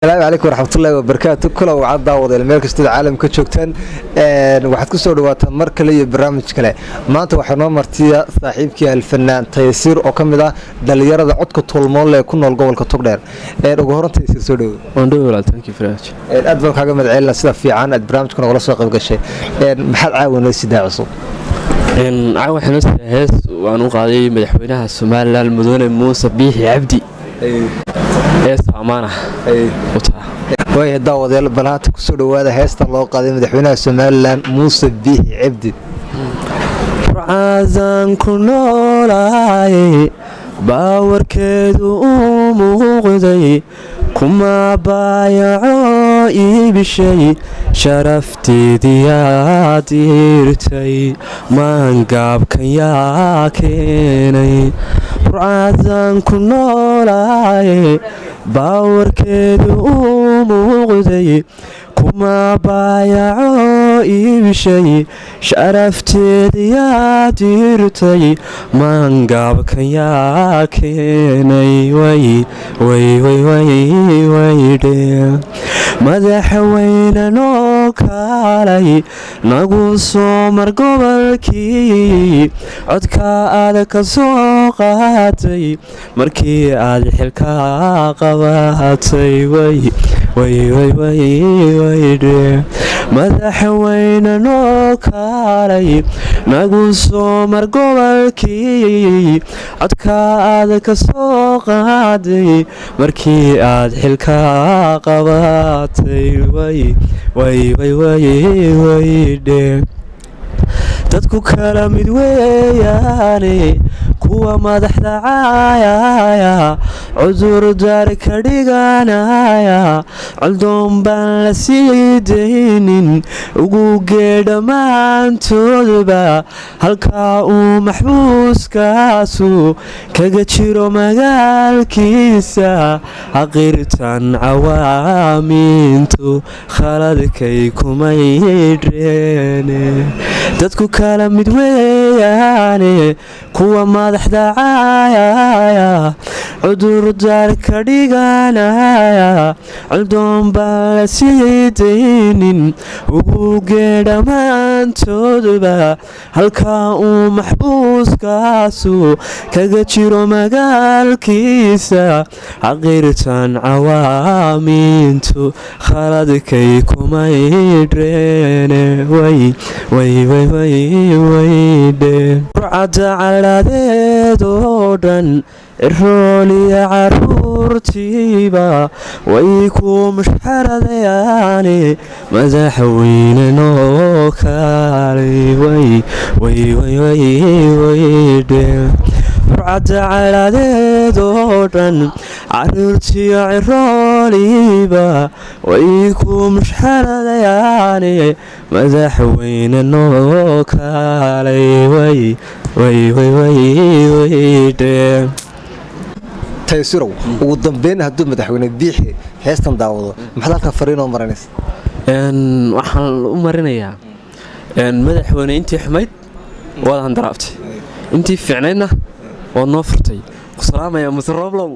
السلام عليكم ورحمة الله وبركاته. كل وعد داود الملك استود عالم كجوجتان waxaad ku soo dhawaataan mar kale iyo barnaamij kale. Maanta waxaan noo martiya saaxiibkii alfanaan Taysiir oo kamid ah dhalinyarada codka tolmoon leh ku nool gobolka Togdheer. Ugu horantii Taysiir soo dhaw. waan dhaw thank you very much. aad baan kaaga madceelna sida fiican aad barnaamijkan uga soo qayb gashay. maxaad caawanaysaa sidaa cusub? caawa xinus hees waan u qaaday madaxweynaha Soomaaliland Mudane Muuse Biixi Cabdi hees amaana way daawadeel banaanta ku soo dhawaada heesta loo qaaday madaxweynaha Soomaaliland Muuse Biixi Cabdi. Raazan ku noolay baawarkeedu uu muuqday kuma baayaco iibishay sharafteedii aad irtay maangaabkan yaa keenay. Raazan ku noolay baawarkeedu uu muuqday kuma baayaco iibishay sharafteedii aad irtay maangaabkan yaa keenay. madaxweyne noo kaalay nagu soo mar gobolkii codka aad ka soo qaatay markii aad xilka qabatay. madaxweyne noo kaalay nagu soo mar gobolkii codka aad ka soo qaaday markii aad xilka qabatay. dadku kala mid weeyaane kuwa madaxda caayaya cudur daar ka dhiganaya coldoon baan la sii daynin ugu geedha maantoodaba halkaa uu maxbuuskaasu kaga jiro magaalkiisa haqirtan cawaamintu khaladkay kumaydheene. dadku kala mid weeyaane kuwa madaxda caayaya cudur daar ka dhiganaya coldoon baan la sii daynin ugu geedha maantoodaba halkaa uu maxbuuskaasu kaga jiro magaalkiisa haqirtan cawaamintu khaladkay kumaydheene. rucada caladeedoo dhan irooliya caruurtiiba way ku mushxaradayaane madaxweyne noo kaalay. rucada caladeedoo dhan caruurtiyo cirooliba way ku mushxaradayaane madaxweyne noo kaalay. Taysiirow ugu dambeyn hadduu madaxweyne Biixi heestan daawado maxaad halka fariin oo marinaysaa? waxaan u marinayaa madaxweyne intii xumayd waad handaraabtay intii fiicnaydna waad noo furtay. ku salaamaya Mr. Roblow.